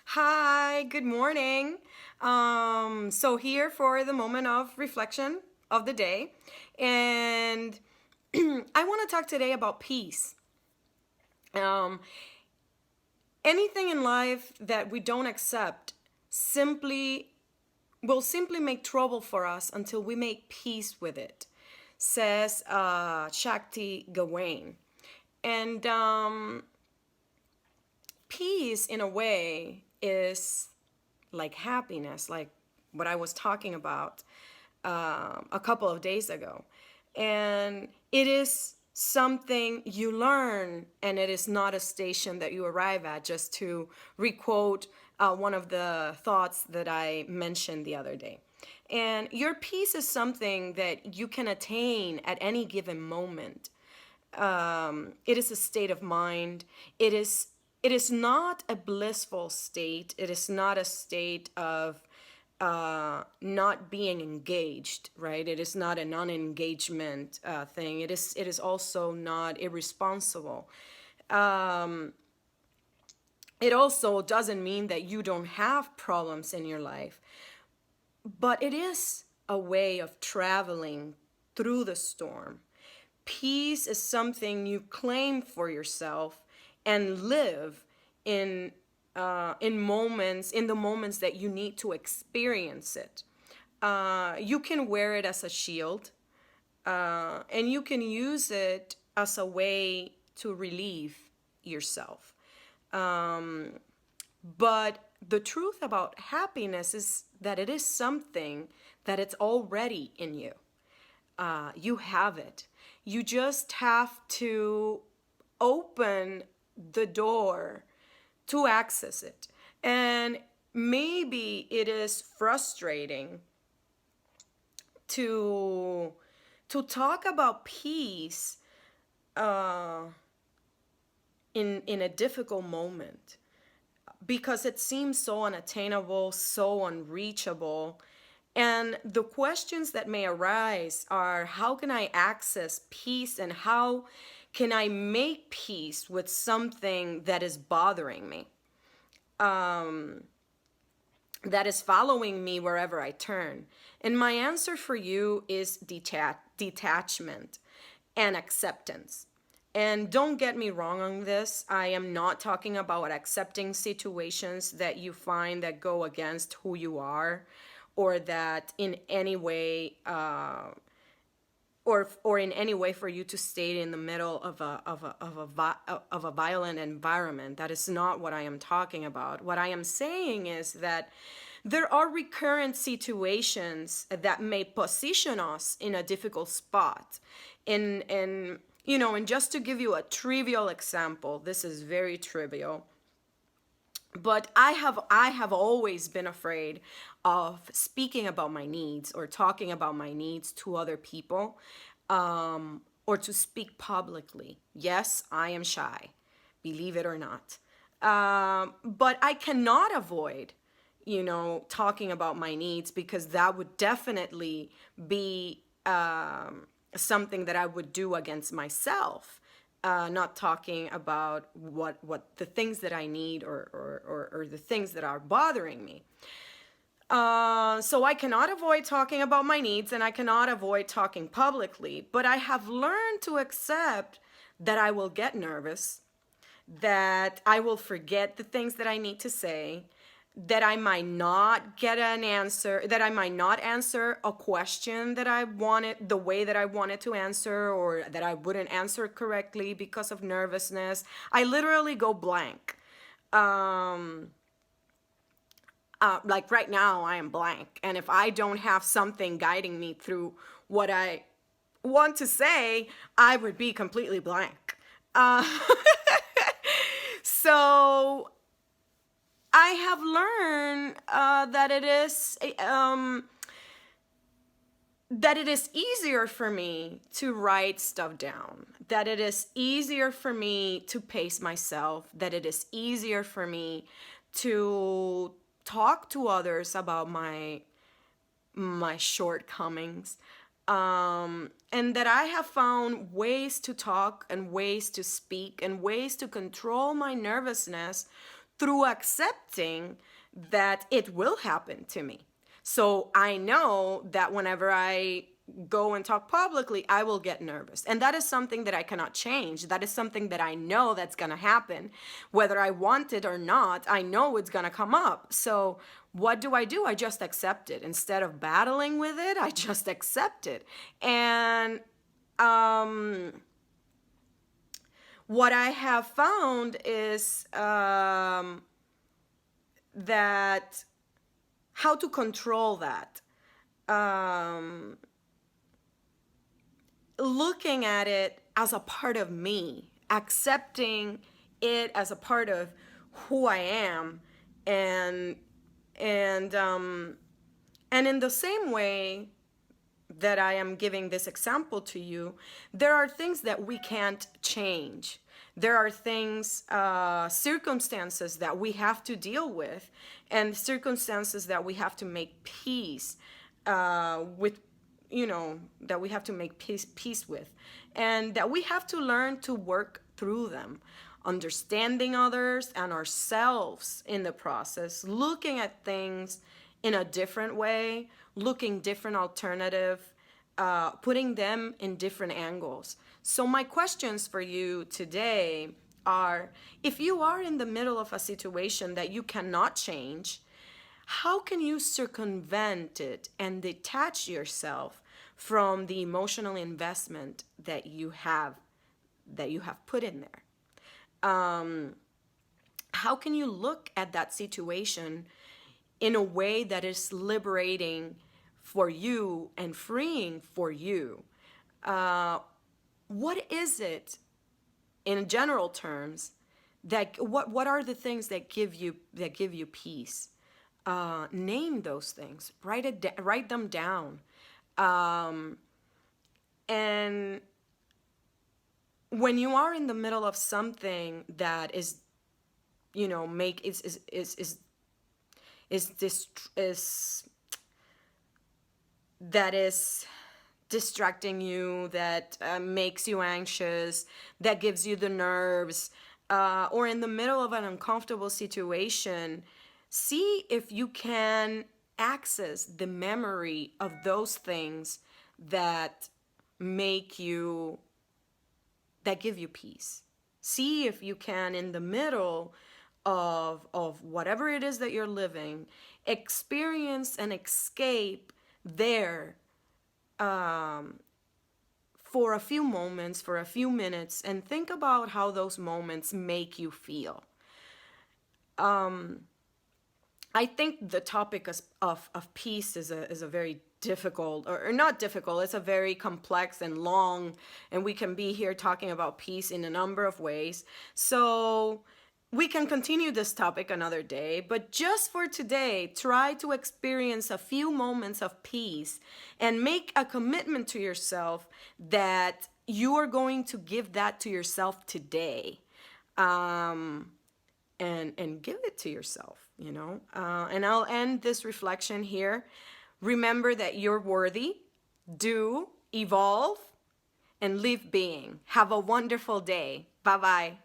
Hi, good morning. So here for the moment of reflection of the day, and I want to talk today about peace. Um, Anything in life that we don't accept simply will simply make trouble for us until we make peace with it, says Shakti Gawain. And peace, in a way, is like happiness, like what I was talking about a couple of days ago. And it is something you learn, and it is not a station that you arrive at, just to requote one of the thoughts that I mentioned the other day. And your peace is something that you can attain at any given moment. It is a state of mind. It is not a blissful state. It is not a state of not being engaged, right? It is not a non-engagement thing. It is also not irresponsible. It also doesn't mean that you don't have problems in your life, but it is a way of traveling through the storm. Peace is something you claim for yourself and live in in the moments that you need to experience it. You can wear it as a shield, and you can use it as a way to relieve yourself. But the truth about happiness is that it is something that it's already in you. You have it. You just have to open the door to access it. And maybe it is frustrating to talk about peace uh, in a difficult moment, because it seems so unattainable, so unreachable. And the questions that may arise are, how can I access peace, and how can I make peace with something that is bothering me, that is following me wherever I turn? And my answer for you is detachment and acceptance. And don't get me wrong on this. I am not talking about accepting situations that you find that go against who you are, or that in any way, or in any way for you to stay in the middle of a violent environment. That is not what I am talking about. What I am saying is that there are recurrent situations that may position us in a difficult spot. And just to give you a trivial example, this is very trivial, but I have always been afraid of speaking about my needs or talking about my needs to other people, or to speak publicly. Yes, I am shy, believe it or not. But I cannot avoid, talking about my needs, because that would definitely be something that I would do against myself. Not talking about what the things that I need, or the things that are bothering me. So I cannot avoid talking about my needs, and I cannot avoid talking publicly, but I have learned to accept that I will get nervous, that I will forget the things that I need to say, that I might not get an answer, that I might not answer a question that I wanted the way that I wanted to answer, or that I wouldn't answer correctly because of nervousness. I literally go blank. Like right now, I am blank. And if I don't have something guiding me through what I want to say, I would be completely blank. Uh, so I have learned that it is easier for me to write stuff down, that it is easier for me to pace myself, that it is easier for me to talk to others about my shortcomings, and that I have found ways to talk, and ways to speak, and ways to control my nervousness, through accepting that it will happen to me. So I know that whenever I go and talk publicly, I will get nervous. And that is something that I cannot change. That is something that I know that's going to happen. Whether I want it or not, I know it's going to come up. So what do? I just accept it. Instead of battling with it, I just accept it. And what I have found is that how to control that. Looking at it as a part of me, accepting it as a part of who I am, and and um, and in the same way that I am giving this example to you, there are things that we can't change. There are things, circumstances that we have to deal with, and circumstances that we have to make peace with, that we have to make peace with, and that we have to learn to work through them, understanding others and ourselves in the process, looking at things in a different way, looking different alternative, putting them in different angles. So my questions for you today are, if you are in the middle of a situation that you cannot change, how can you circumvent it and detach yourself from the emotional investment that you have put in there? How can you look at that situation in a way that is liberating for you and freeing for you? What is it, in general terms, that what are the things that give you peace? Name those things. Write them down. And when you are in the middle of something that is, make is this is that is distracting you, that makes you anxious, that gives you the nerves, or in the middle of an uncomfortable situation, see if you can access the memory of those things that make you that give you peace. See if you can, in the middle of whatever it is that you're living, experience and escape there, for a few moments, for a few minutes, and think about how those moments make you feel. I think the topic of peace is a very difficult, or not difficult, it's a very complex and long, and we can be here talking about peace in a number of ways. So we can continue this topic another day, but just for today, try to experience a few moments of peace and make a commitment to yourself that you are going to give that to yourself today. And give it to yourself, and I'll end this reflection here. Remember that you're worthy. Do evolve and live being. Have a wonderful day. Bye bye.